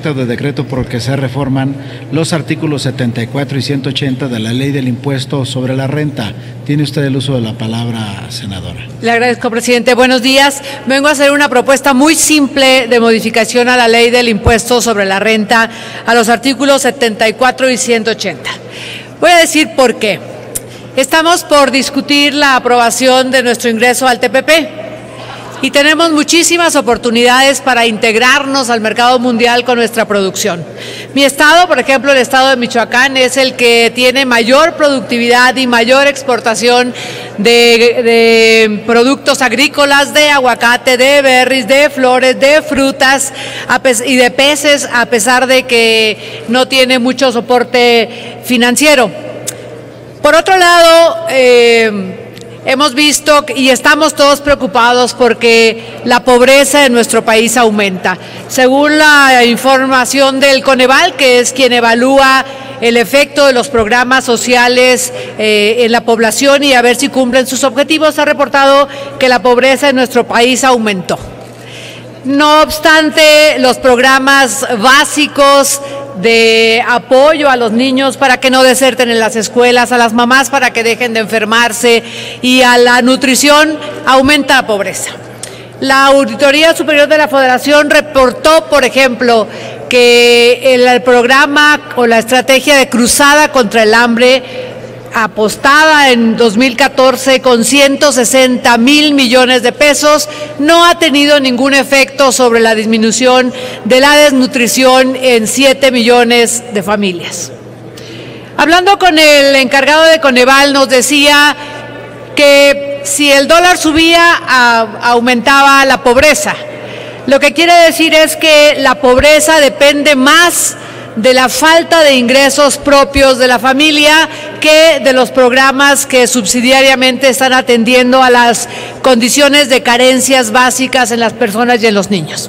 De decreto por el que se reforman los artículos 74 y 180 de la Ley del Impuesto sobre la Renta. Tiene usted el uso de la palabra, senadora. Le agradezco, presidente. Buenos días. Vengo a hacer una propuesta muy simple de modificación a la Ley del Impuesto sobre la Renta, a los artículos 74 y 180. Voy a decir por qué. Estamos por discutir la aprobación de nuestro ingreso al TPP. Y tenemos muchísimas oportunidades para integrarnos al mercado mundial con nuestra producción. Mi estado, por ejemplo, el estado de Michoacán, es el que tiene mayor productividad y mayor exportación de productos agrícolas, de aguacate, de berries, de flores, de frutas y de peces, a pesar de que no tiene mucho soporte financiero. Por otro lado, hemos visto y estamos todos preocupados porque la pobreza en nuestro país aumenta. Según la información del Coneval, que es quien evalúa el efecto de los programas sociales en la población y a ver si cumplen sus objetivos, ha reportado que la pobreza en nuestro país aumentó. No obstante, los programas básicos de apoyo a los niños para que no deserten en las escuelas, a las mamás para que dejen de enfermarse y a la nutrición, aumenta la pobreza. La Auditoría Superior de la Federación reportó, por ejemplo, que el programa o la estrategia de cruzada contra el hambre, apostada en 2014 con 160,000 millones de pesos, no ha tenido ningún efecto sobre la disminución de la desnutrición en 7 millones de familias. Hablando con el encargado de Coneval, nos decía que si el dólar subía, aumentaba la pobreza. Lo que quiere decir es que la pobreza depende más de la falta de ingresos propios de la familia que de los programas que subsidiariamente están atendiendo a las condiciones de carencias básicas en las personas y en los niños.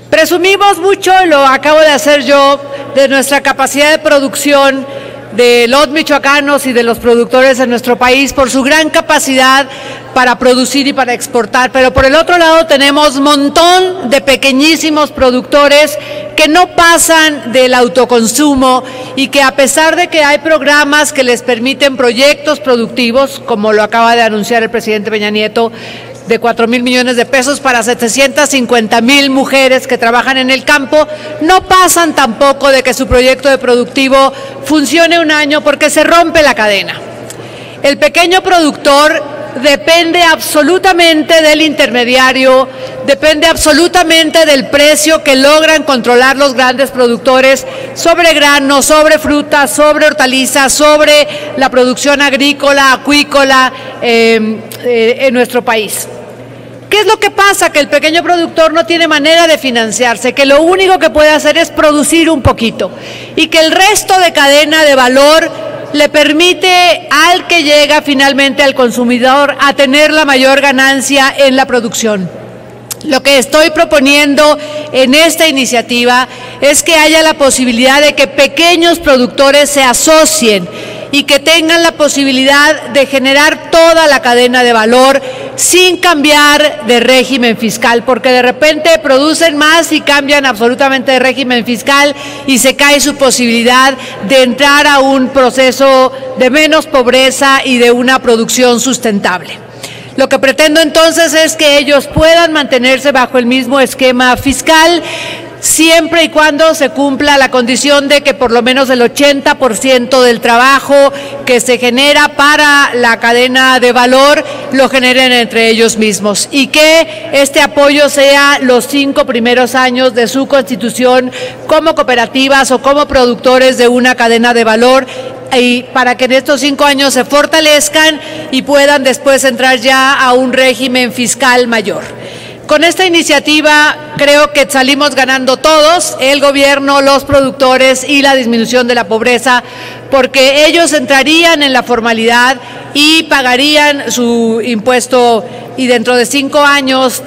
Presumimos mucho, lo acabo de hacer yo, de nuestra capacidad de producción de los michoacanos y de los productores en nuestro país por su gran capacidad para producir y para exportar, pero por el otro lado tenemos un montón de pequeñísimos productores que no pasan del autoconsumo y que a pesar de que hay programas que les permiten proyectos productivos, como lo acaba de anunciar el presidente Peña Nieto, de 4,000 millones de pesos para 750,000 mujeres que trabajan en el campo, no pasan tampoco de que su proyecto de productivo funcione un año porque se rompe la cadena. El pequeño productor depende absolutamente del intermediario, depende absolutamente del precio que logran controlar los grandes productores sobre granos, sobre frutas, sobre hortalizas, sobre la producción agrícola, acuícola en nuestro país. ¿Qué es lo que pasa? Que el pequeño productor no tiene manera de financiarse, que lo único que puede hacer es producir un poquito y que el resto de cadena de valor le permite al que llega finalmente al consumidor a tener la mayor ganancia en la producción. Lo que estoy proponiendo en esta iniciativa es que haya la posibilidad de que pequeños productores se asocien y que tengan la posibilidad de generar toda la cadena de valor sin cambiar de régimen fiscal, porque de repente producen más y cambian absolutamente de régimen fiscal y se cae su posibilidad de entrar a un proceso de menos pobreza y de una producción sustentable. Lo que pretendo entonces es que ellos puedan mantenerse bajo el mismo esquema fiscal, siempre y cuando se cumpla la condición de que por lo menos el 80% del trabajo que se genera para la cadena de valor lo generen entre ellos mismos y que este apoyo sea los 5 primeros años de su constitución como cooperativas o como productores de una cadena de valor, y para que en estos 5 años se fortalezcan y puedan después entrar ya a un régimen fiscal mayor. Con esta iniciativa creo que salimos ganando todos, el gobierno, los productores y la disminución de la pobreza, porque ellos entrarían en la formalidad y pagarían su impuesto y dentro de 5 años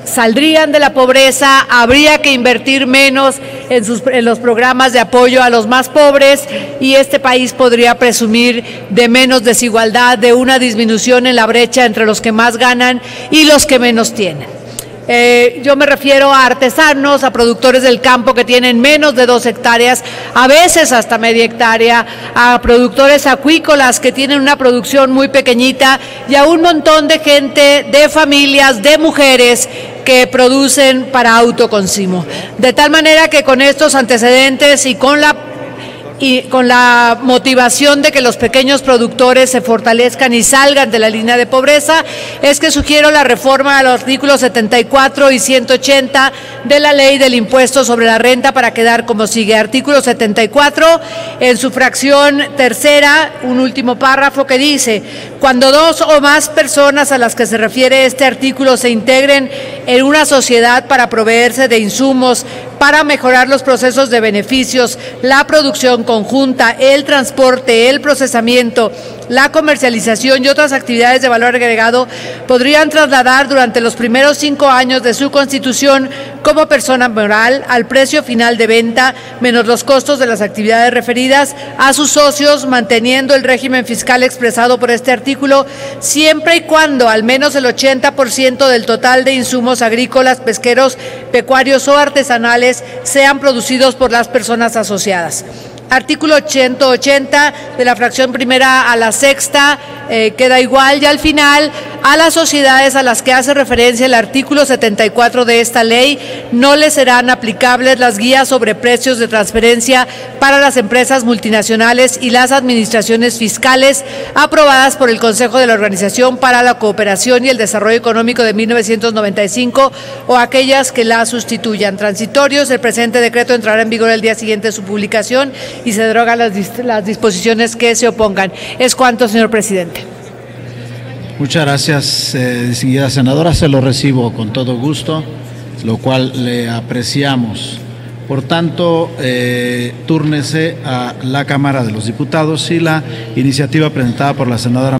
saldrían de la pobreza, habría que invertir menos en los programas de apoyo a los más pobres y este país podría presumir de menos desigualdad, de una disminución en la brecha entre los que más ganan y los que menos tienen. Yo me refiero a artesanos, a productores del campo que tienen menos de 2 hectáreas, a veces hasta media hectárea, a productores acuícolas que tienen una producción muy pequeñita y a un montón de gente, de familias, de mujeres que producen para autoconsumo. De tal manera que con estos antecedentes y con la motivación de que los pequeños productores se fortalezcan y salgan de la línea de pobreza, es que sugiero la reforma a los artículos 74 y 180 de la Ley del Impuesto sobre la Renta para quedar como sigue. Artículo 74, en su fracción tercera, un último párrafo que dice: cuando 2 o más personas a las que se refiere este artículo se integren en una sociedad para proveerse de insumos, para mejorar los procesos de beneficios, la producción conjunta, el transporte, el procesamiento, la comercialización y otras actividades de valor agregado, podrían trasladar durante los primeros 5 años de su constitución como persona moral al precio final de venta, menos los costos de las actividades referidas, a sus socios, manteniendo el régimen fiscal expresado por este artículo, siempre y cuando al menos el 80% del total de insumos agrícolas, pesqueros, pecuarios o artesanales sean producidos por las personas asociadas. Artículo 180 de la fracción primera a la sexta queda igual, y al final a las sociedades a las que hace referencia el artículo 74 de esta ley no les serán aplicables las guías sobre precios de transferencia para las empresas multinacionales y las administraciones fiscales aprobadas por el Consejo de la Organización para la Cooperación y el Desarrollo Económico de 1995 o aquellas que la sustituyan. Transitorios, el presente decreto entrará en vigor el día siguiente de su publicación y se derogan las disposiciones que se opongan. Es cuanto, señor presidente. Muchas gracias, distinguida senadora. Se lo recibo con todo gusto, lo cual le apreciamos. Por tanto, túrnese a la Cámara de los Diputados y la iniciativa presentada por la senadora